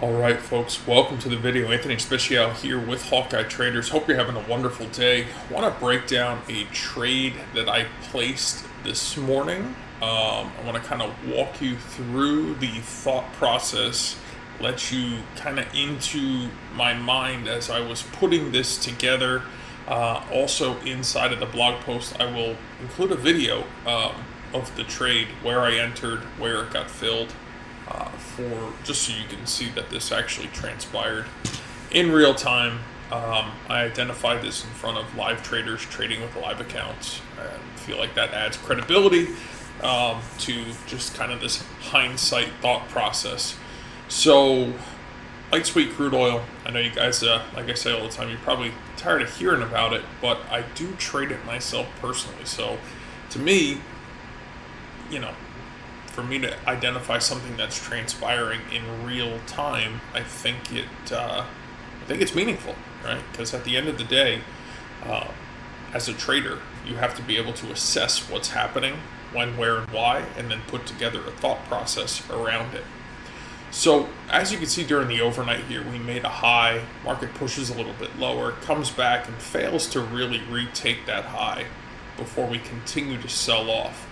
All right, folks, welcome to the video. Anthony Speciale here with Hawkeye Traders. Hope you're having a wonderful day. I want to break down a trade that I placed this morning. I want to kind of walk you through the thought process, let you kind of into my mind as I was putting this together. Also, inside of the blog post, I will include a video of the trade, where I entered, where it got filled. For just so you can see that this actually transpired in real time. I identified this in front of live traders trading with live accounts. I feel like that adds credibility to just kind of this hindsight thought process. So, light sweet crude oil. I know you guys, like I say all the time, you're probably tired of hearing about it, but I do trade it myself personally. So, to me, for me to identify something that's transpiring in real time, I think it's meaningful, right? Because at the end of the day, as a trader, you have to be able to assess what's happening, when, where, and why, and then put together a thought process around it. So as you can see during the overnight here, we made a high, market pushes a little bit lower, comes back and fails to really retake that high before we continue to sell off.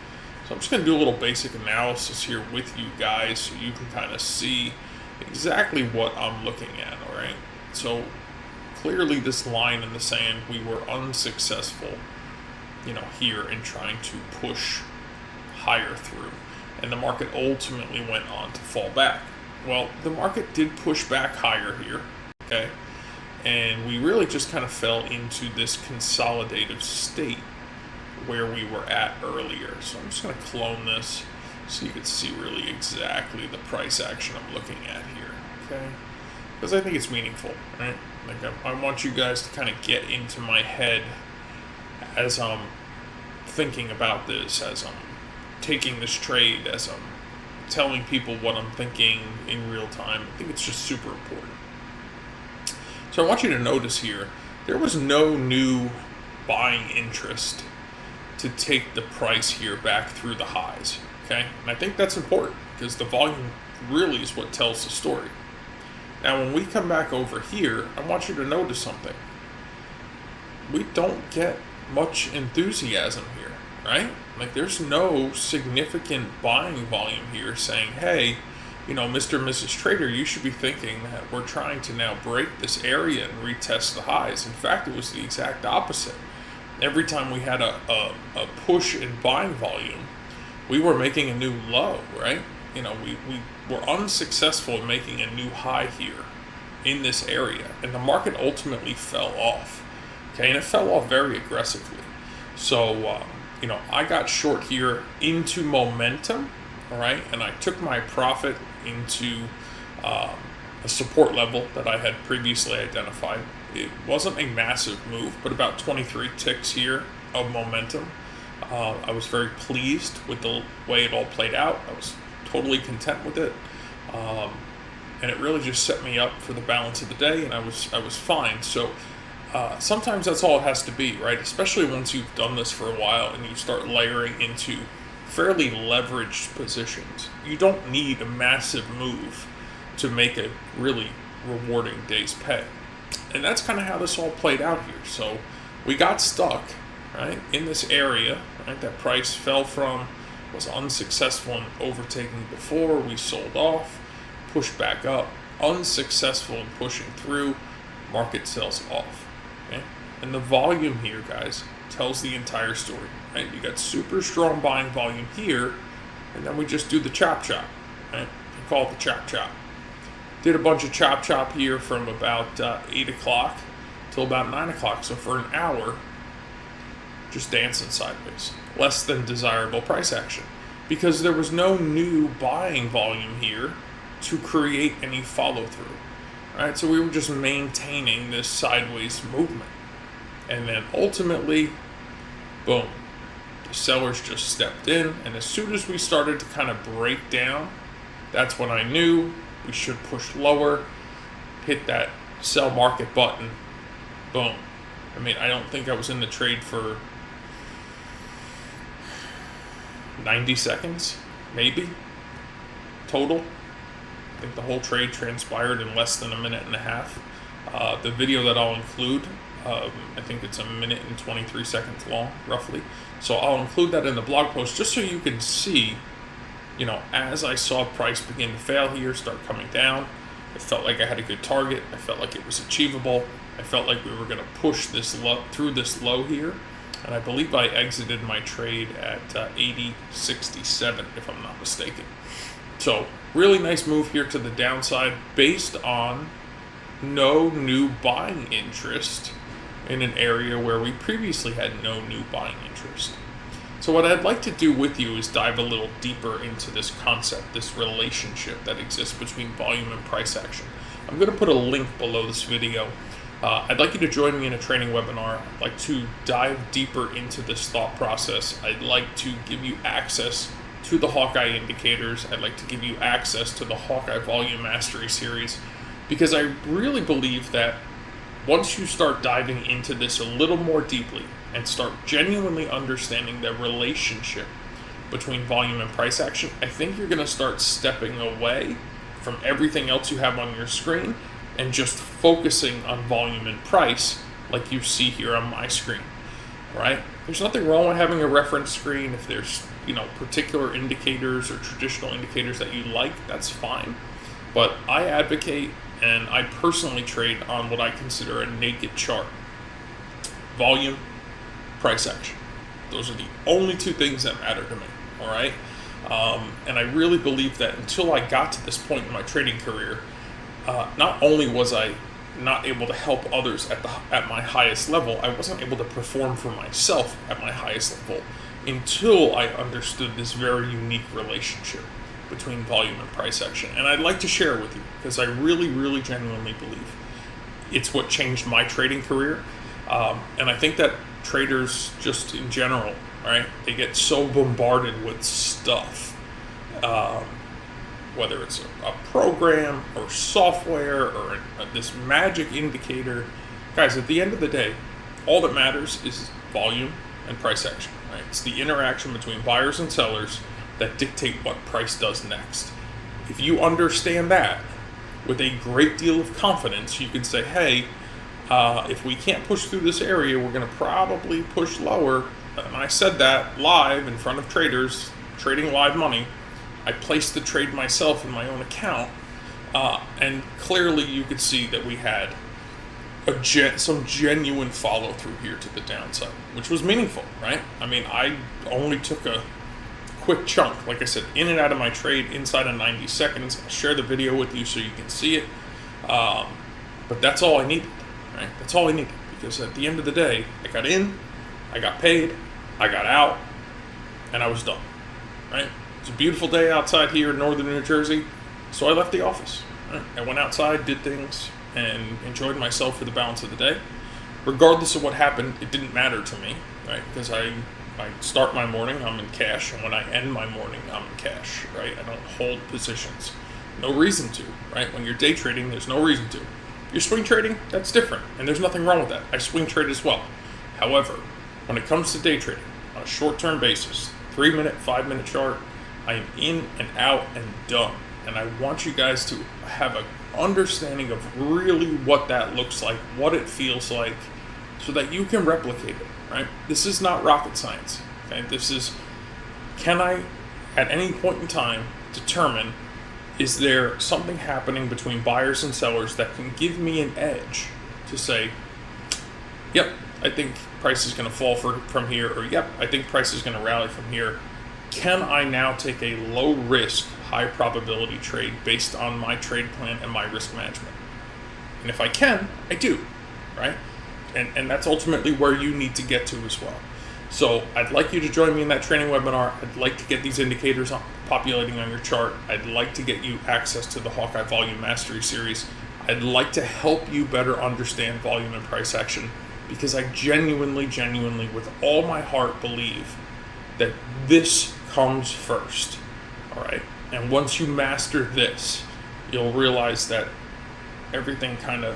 So I'm just going to do a little basic analysis here with you guys so you can kind of see exactly what I'm looking at, all right? So clearly this line in the sand, we were unsuccessful, here in trying to push higher through. And the market ultimately went on to fall back. Well, the market did push back higher here, okay? And we really just kind of fell into this consolidative state where we were at earlier. So I'm just going to clone this so you can see really exactly the price action I'm looking at here, okay? Because I think it's meaningful, right? Like I want you guys to kind of get into my head as I'm thinking about this, as I'm taking this trade, as I'm telling people what I'm thinking in real time. I think it's just super important. So I want you to notice here, there was no new buying interest to take the price here back through the highs, okay? And I think that's important because the volume really is what tells the story. Now, when we come back over here, I want you to notice something. We don't get much enthusiasm here, right? Like there's no significant buying volume here saying, hey, Mr. and Mrs. Trader, you should be thinking that we're trying to now break this area and retest the highs. In fact, it was the exact opposite. Every time we had a push in buying volume, we were making a new low, right? We were unsuccessful in making a new high here in this area. And the market ultimately fell off, okay? And it fell off very aggressively. So, I got short here into momentum, all right? And I took my profit into a support level that I had previously identified. It wasn't a massive move, but about 23 ticks here of momentum. I was very pleased with the way it all played out. I was totally content with it. And it really just set me up for the balance of the day, and I was fine. So sometimes that's all it has to be, right? Especially once you've done this for a while and you start layering into fairly leveraged positions. You don't need a massive move to make a really rewarding day's pay. And that's kind of how this all played out here. So we got stuck, right, in this area, right, that price fell from, was unsuccessful in overtaking before, we sold off, pushed back up, unsuccessful in pushing through, market sells off, okay? And the volume here, guys, tells the entire story, right? You got super strong buying volume here, and then we just do the chop chop, right? We call it the chop chop. Did a bunch of chop chop here from about 8 o'clock till about 9 o'clock. So for an hour, just dancing sideways. Less than desirable price action. Because there was no new buying volume here to create any follow through. Right? So we were just maintaining this sideways movement. And then ultimately, boom. The sellers just stepped in. And as soon as we started to kind of break down, that's when I knew we should push lower, hit that sell market button, boom. I mean, I don't think I was in the trade for 90 seconds, maybe, total. I think the whole trade transpired in less than a minute and a half. The video that I'll include, I think it's 1 minute and 23 seconds long, roughly. So I'll include that in the blog post just so you can see, as I saw price begin to fail here, start coming down, I felt like I had a good target. I felt like it was achievable. I felt like we were going to push this low through this low here. And I believe I exited my trade at 80.67, if I'm not mistaken. So really nice move here to the downside based on no new buying interest in an area where we previously had no new buying interest. So what I'd like to do with you is dive a little deeper into this concept, this relationship that exists between volume and price action. I'm going to put a link below this video. I'd like you to join me in a training webinar. I'd like to dive deeper into this thought process. I'd like to give you access to the Hawkeye indicators. I'd like to give you access to the Hawkeye Volume Mastery Series, because I really believe that once you start diving into this a little more deeply and start genuinely understanding the relationship between volume and price action, I think you're going to start stepping away from everything else you have on your screen and just focusing on volume and price like you see here on my screen, right? There's nothing wrong with having a reference screen. If there's, particular indicators or traditional indicators that you like, that's fine. But I advocate and I personally trade on what I consider a naked chart. Volume, price action. Those are the only two things that matter to me, all right? And I really believe that until I got to this point in my trading career, not only was I not able to help others at my highest level, I wasn't able to perform for myself at my highest level until I understood this very unique relationship between volume and price action. And I'd like to share it with you because I really, really genuinely believe it's what changed my trading career. And I think that traders just in general, right, they get so bombarded with stuff. Whether it's a program or software or this magic indicator. Guys, at the end of the day, all that matters is volume and price action, right? It's the interaction between buyers and sellers that dictate what price does next. If you understand that with a great deal of confidence, you can say, hey, if we can't push through this area, we're going to probably push lower. And I said that live in front of traders, trading live money. I placed the trade myself in my own account, and clearly you could see that we had some genuine follow through here to the downside, which was meaningful, right? I mean, I only took a quick chunk, like I said, in and out of my trade inside of 90 seconds. I'll share the video with you so you can see it, but that's all I needed, right? That's all I needed, because at the end of the day, I got in, I got paid, I got out, and I was done, right? It's a beautiful day outside here in northern New Jersey, so I left the office. Right? I went outside, did things, and enjoyed myself for the balance of the day. Regardless of what happened, it didn't matter to me, right? Because I start my morning, I'm in cash, and when I end my morning, I'm in cash, right? I don't hold positions. No reason to, right? When you're day trading, there's no reason to. You're swing trading, that's different, and there's nothing wrong with that. I swing trade as well. However, when it comes to day trading, on a short-term basis, 3-minute, 5-minute chart, I am in and out and done. And I want you guys to have an understanding of really what that looks like, what it feels like, so that you can replicate it, right? This is not rocket science, okay? This is, can I, at any point in time, determine, is there something happening between buyers and sellers that can give me an edge to say, yep, I think price is going to fall from here, or yep, I think price is going to rally from here. Can I now take a low risk, high probability trade based on my trade plan and my risk management? And if I can, I do, right? And that's ultimately where you need to get to as well. So I'd like you to join me in that training webinar. I'd like to get these indicators populating on your chart. I'd like to get you access to the Hawkeye Volume Mastery Series. I'd like to help you better understand volume and price action, because I genuinely, with all my heart, believe that this comes first, all right? And once you master this, you'll realize that everything kind of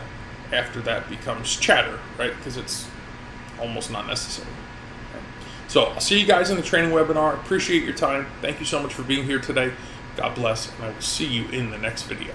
after that becomes chatter, right? Because it's almost not necessary. Okay? So I'll see you guys in the training webinar. Appreciate your time. Thank you so much for being here today. God bless, and I will see you in the next video.